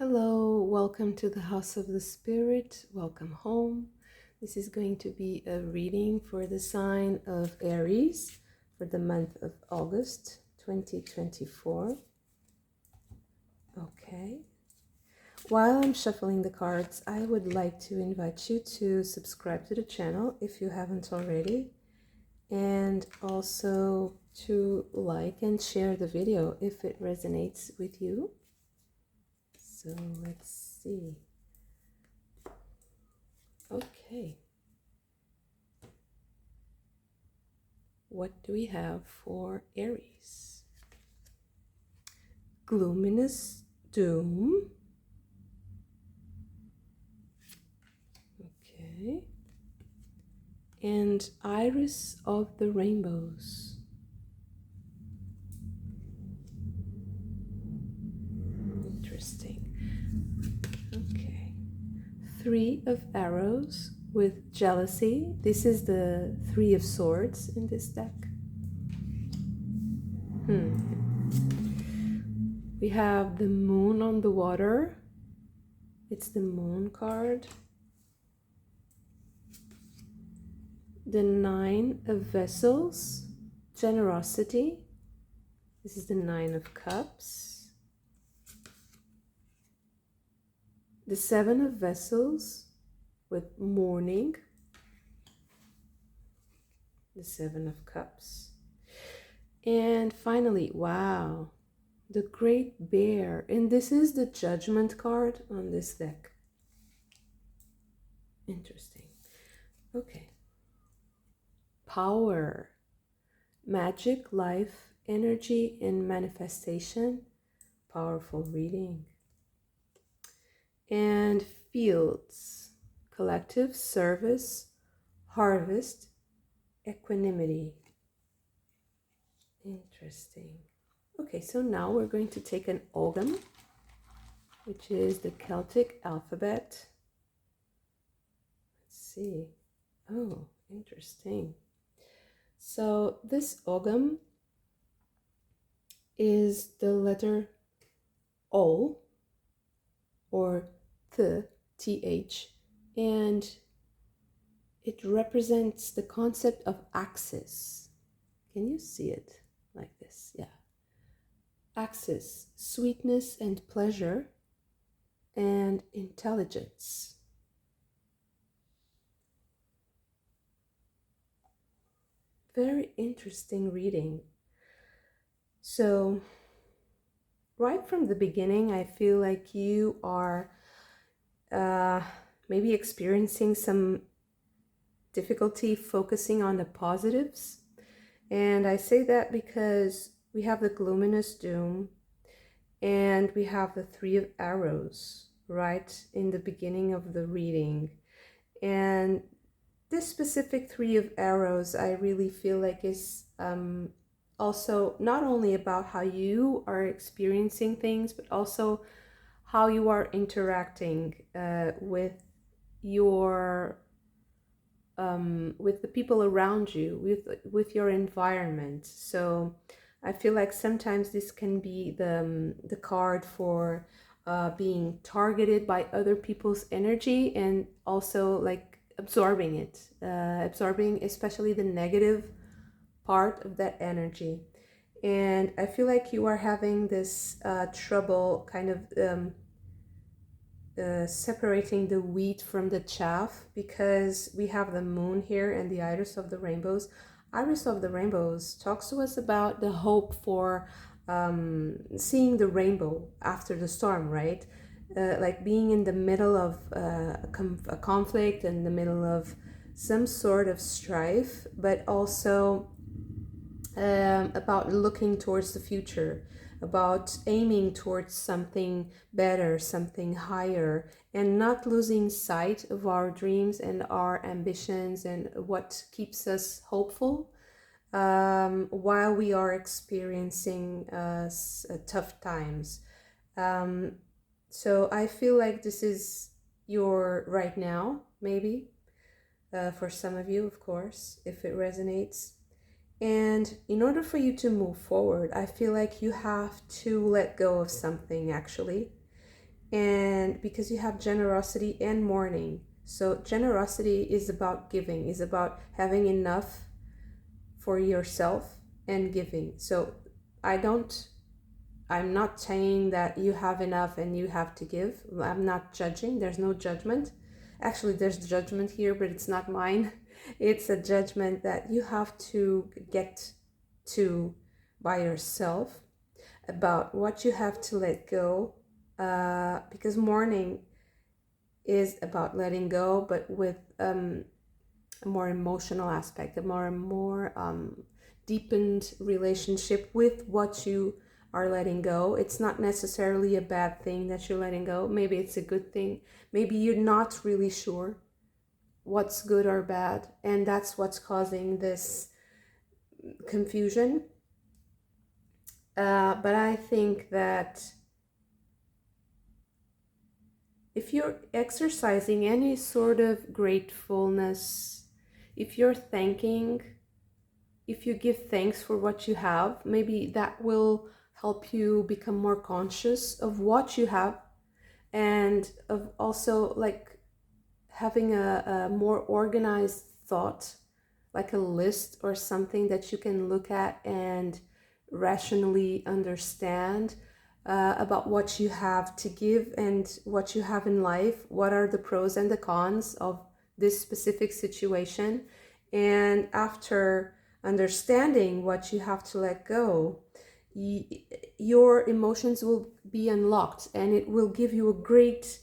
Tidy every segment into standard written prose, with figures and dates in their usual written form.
Hello, welcome to the House of the Spirit. Welcome home. This is going to be a reading for the sign of Aries for the month of August 2024. Okay. While I'm shuffling the cards, I would like to invite you to subscribe to the channel if you haven't already, and also to like and share the video if it resonates with you. So let's see. Okay. What do we have for Aries? Gloominess, doom. Okay. And iris of the rainbows. Interesting. Okay. Three of arrows with jealousy. This is the Three of Swords in this deck. We have the Moon on the water. It's the Moon card. The Nine of Vessels, generosity. This is the Nine of Cups. The Seven of Vessels with mourning. The Seven of Cups. And finally, wow, the Great Bear. And this is the Judgment card on this deck. Interesting. Okay. Power, magic, life, energy, and manifestation. Powerful reading. And fields, collective, service, harvest, equanimity. Interesting. Okay, so now we're going to take an Ogham, which is the Celtic alphabet. Let's see. Oh, interesting. So this Ogham is the letter O, or th, and it represents the concept of axis. Can you see it like this? Yeah. Axis, sweetness and pleasure, and intelligence. Very interesting reading. So right from the beginning, I feel like you are maybe experiencing some difficulty focusing on the positives. And I say that because we have the gloominess doom and we have the Three of Arrows right in the beginning of the reading. And this specific Three of Arrows, I really feel like is also not only about how you are experiencing things, but also how you are interacting with your with the people around you, with your environment. So I feel like sometimes this can be the card for being targeted by other people's energy, and also like absorbing it, absorbing especially the negative part of that energy. And I feel like you are having this trouble kind of separating the wheat from the chaff, because we have the moon here and the iris of the rainbows. Iris of the rainbows talks to us about the hope for seeing the rainbow after the storm, right? Like being in the middle of a conflict, in the middle of some sort of strife, but also about looking towards the future, about aiming towards something better, something higher, and not losing sight of our dreams and our ambitions and what keeps us hopeful while we are experiencing tough times. So I feel like this is your right now, maybe, for some of you, of course, if it resonates. And in order for you to move forward, I feel like you have to let go of something, actually. and because you have generosity and mourning. So generosity is about giving, is about having enough for yourself and giving. So I'm not saying that you have enough and you have to give. I'm not judging. There's no judgment. Actually, there's judgment here, but it's not mine. It's a judgment that you have to get to by yourself about what you have to let go. Because mourning is about letting go, but with a more emotional aspect, a more deepened relationship with what you are letting go. It's not necessarily a bad thing that you're letting go. Maybe it's a good thing. Maybe you're not really sure what's good or bad, and that's what's causing this confusion. But I think that if you're exercising any sort of gratefulness, if you're thanking, if you give thanks for what you have, maybe that will help you become more conscious of what you have, and of also like having a more organized thought, like a list or something that you can look at and rationally understand about what you have to give and what you have in life. What are the pros and the cons of this specific situation? And after understanding what you have to let go, your emotions will be unlocked, and it will give you a great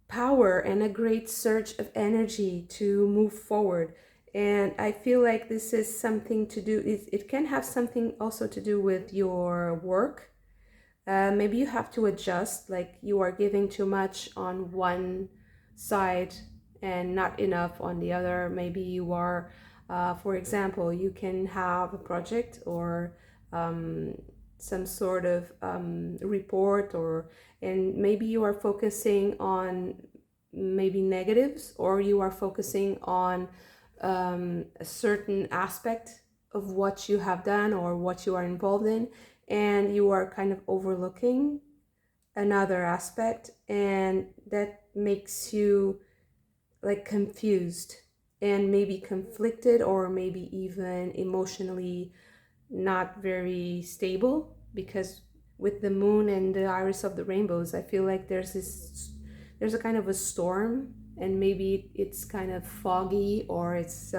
power and a great surge of energy to move forward. And I feel like this is something to do, it can have something also to do with your work. Maybe you have to adjust, like you are giving too much on one side and not enough on the other. Maybe you are, for example, you can have a project or some sort of report, and maybe you are focusing on maybe negatives, or you are focusing on a certain aspect of what you have done or what you are involved in, and you are kind of overlooking another aspect, and that makes you like confused and maybe conflicted, or maybe even emotionally not very stable. Because with the moon and the iris of the rainbows, I feel like there's a kind of a storm, and maybe it's kind of foggy, or it's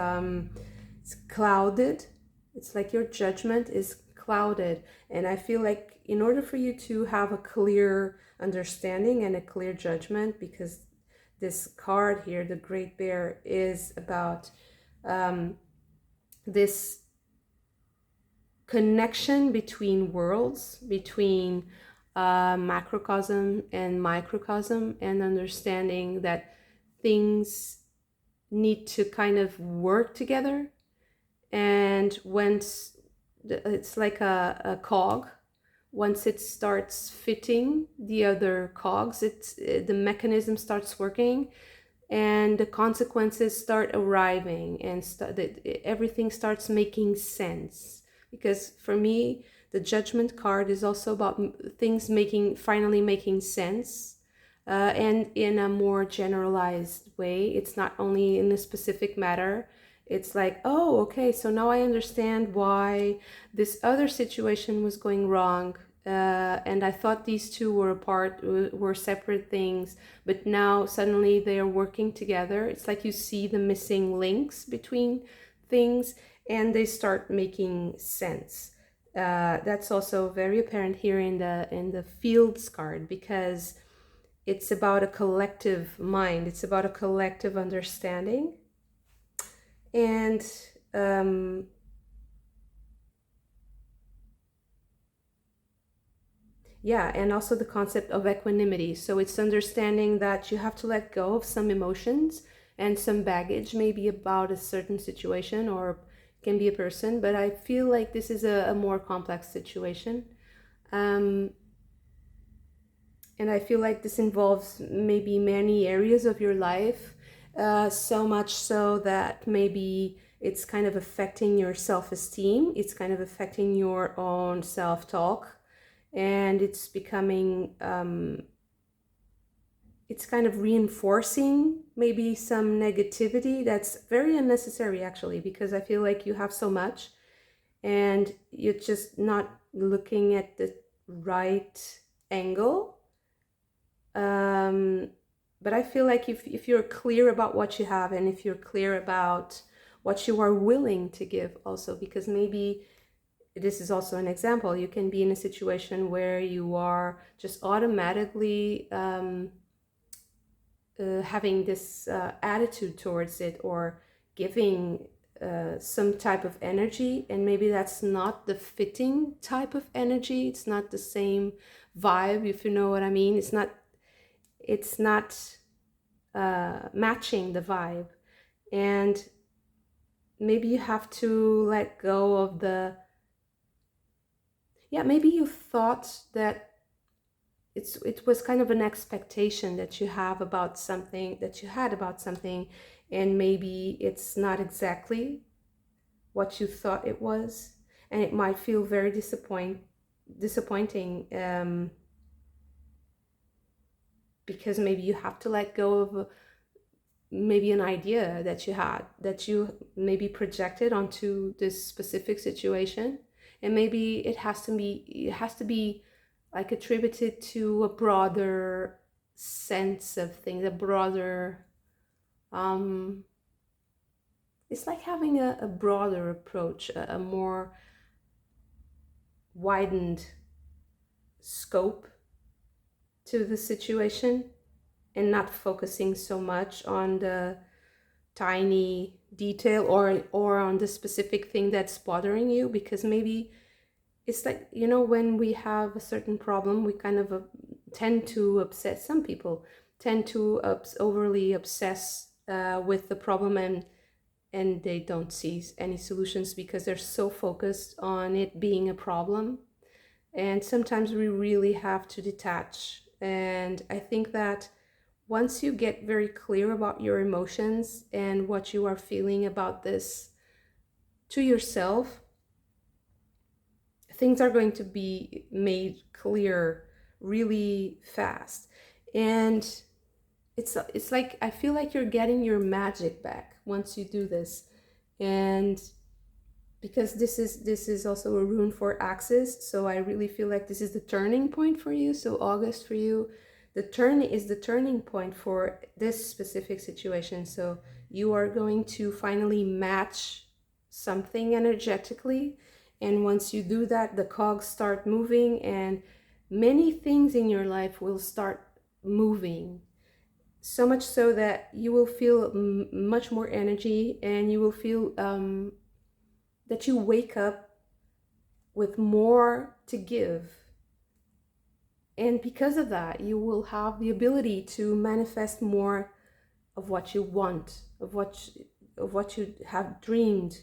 clouded. It's like your judgment is clouded, and I feel like in order for you to have a clear understanding and a clear judgment, because this card here, the Great Bear, is about this connection between worlds, between macrocosm and microcosm, and understanding that things need to kind of work together. And once it's like a cog, once it starts fitting the other cogs, the mechanism starts working, and the consequences start arriving, and everything starts making sense. Because for me, the Judgment card is also about things finally making sense, and in a more generalized way. It's not only in a specific matter. It's like, oh, okay, so now I understand why this other situation was going wrong. And I thought these two were separate things, but now suddenly they are working together. It's like you see the missing links between things, and they start making sense. That's also very apparent here in the Fields card, because it's about a collective mind. It's about a collective understanding. And yeah, and also the concept of equanimity. So it's understanding that you have to let go of some emotions and some baggage, maybe about a certain situation, or can be a person, but I feel like this is a more complex situation. And I feel like this involves maybe many areas of your life, so much so that maybe it's kind of affecting your self-esteem, it's kind of affecting your own self-talk, and it's becoming it's kind of reinforcing maybe some negativity that's very unnecessary, actually, because I feel like you have so much and you're just not looking at the right angle. But I feel like if you're clear about what you have, and if you're clear about what you are willing to give also, because maybe this is also an example, you can be in a situation where you are just automatically having this attitude towards it, or giving some type of energy, and maybe that's not the fitting type of energy. It's not the same vibe, if you know what I mean. It's not matching the vibe, and maybe you have to let go of the, yeah, maybe you thought that it was kind of an expectation that you have about something, that you had about something, and maybe it's not exactly what you thought it was, and it might feel very disappointing, because maybe you have to let go of maybe an idea that you had, that you maybe projected onto this specific situation, and maybe it has to be like attributed to a broader sense of things, a broader it's like having a broader approach, a more widened scope to the situation, and not focusing so much on the tiny detail, or on the specific thing that's bothering you. Because maybe it's like, you know, when we have a certain problem, we kind of tend to obsess. Some people tend to overly obsess with the problem, and they don't see any solutions because they're so focused on it being a problem. And sometimes we really have to detach. And I think that once you get very clear about your emotions and what you are feeling about this to yourself, things are going to be made clear really fast. And it's like, I feel like you're getting your magic back once you do this. And because this is also a rune for axis, so I really feel like this is the turning point for you. So August for you, the turning point for this specific situation. So you are going to finally match something energetically, and once you do that, the cogs start moving, and many things in your life will start moving, so much so that you will feel much more energy, and you will feel that you wake up with more to give. And because of that, you will have the ability to manifest more of what you want, of what you have dreamed.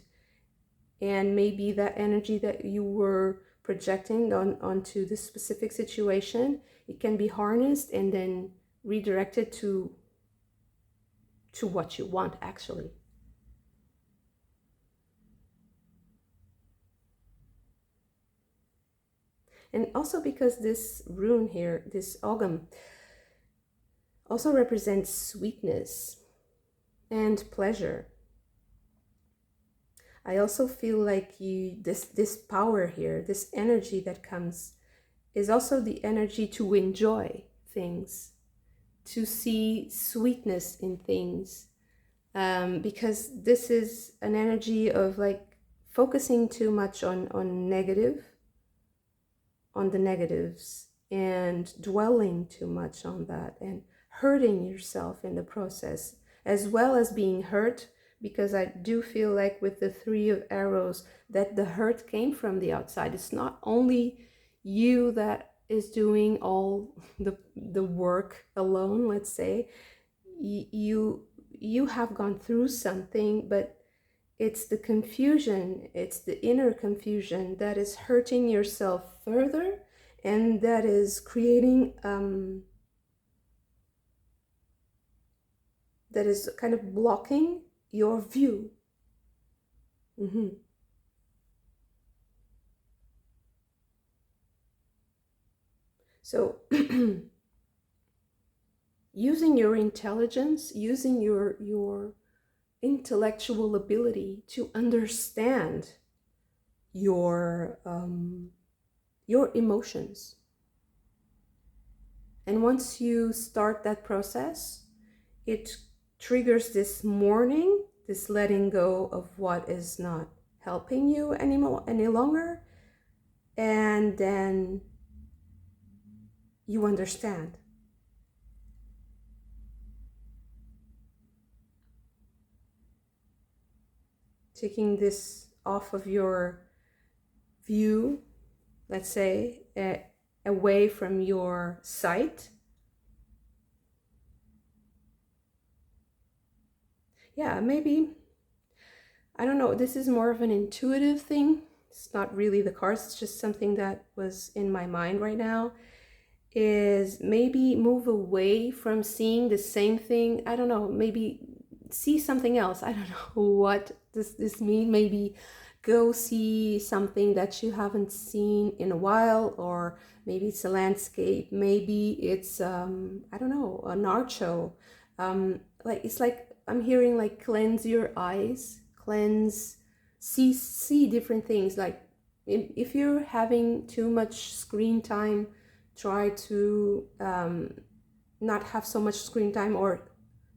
And maybe that energy that you were projecting onto this specific situation, it can be harnessed and then redirected to what you want, actually. And also because this rune here, this Ogham, also represents sweetness and pleasure. I also feel like this power here, this energy that comes, is also the energy to enjoy things, to see sweetness in things, because this is an energy of like focusing too much on the negatives, and dwelling too much on that, and hurting yourself in the process, as well as being hurt. Because I do feel like with the Three of Arrows, that the hurt came from the outside. It's not only you that is doing all the work alone, let's say. You have gone through something, but it's the confusion, it's the inner confusion that is hurting yourself further, and that is creating that is kind of blocking your view. So using your intelligence, using your intellectual ability to understand your emotions. And once you start that process, it triggers this mourning, this letting go of what is not helping you any longer, and then you understand. Taking this off of your view, let's say, away from your sight. Yeah, maybe, I don't know, this is more of an intuitive thing. It's not really the cards, it's just something that was in my mind right now. Is maybe move away from seeing the same thing. I don't know, maybe see something else. I don't know what does this mean. Maybe go see something that you haven't seen in a while, or maybe it's a landscape, maybe it's I don't know, an art show. Like, it's like I'm hearing like cleanse your eyes, cleanse, see different things. Like if you're having too much screen time, try to not have so much screen time, or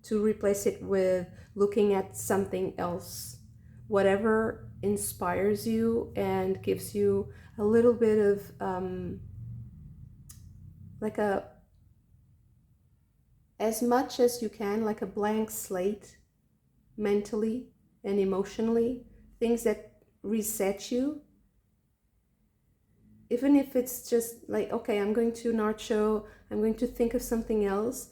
to replace it with looking at something else. Whatever inspires you and gives you a little bit of like as much as you can, like a blank slate, mentally and emotionally, things that reset you. Even if it's just like, okay, I'm going to an art show, I'm going to think of something else,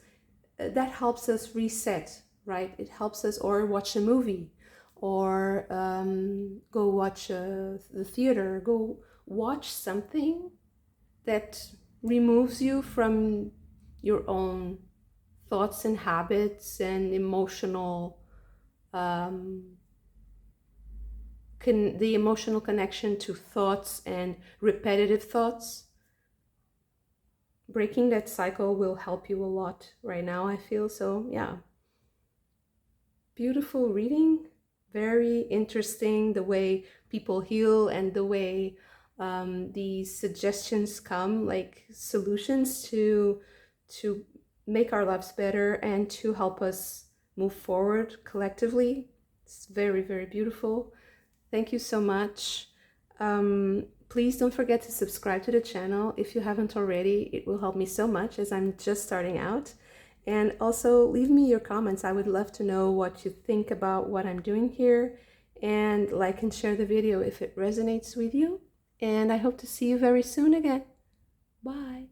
that helps us reset, right? It helps us, or watch a movie, or go watch the theater, go watch something that removes you from your own thoughts and habits and emotional, the emotional connection to thoughts and repetitive thoughts. Breaking that cycle will help you a lot right now, I feel. So yeah, beautiful reading, very interesting the way people heal, and the way these suggestions come, like solutions to make our lives better and to help us move forward collectively. It's very, very beautiful. Thank you so much. Please don't forget to subscribe to the channel if you haven't already. It will help me so much, as I'm just starting out. And also leave me your comments. I would love to know what you think about what I'm doing here. And like and share the video if it resonates with you. And I hope to see you very soon again. Bye.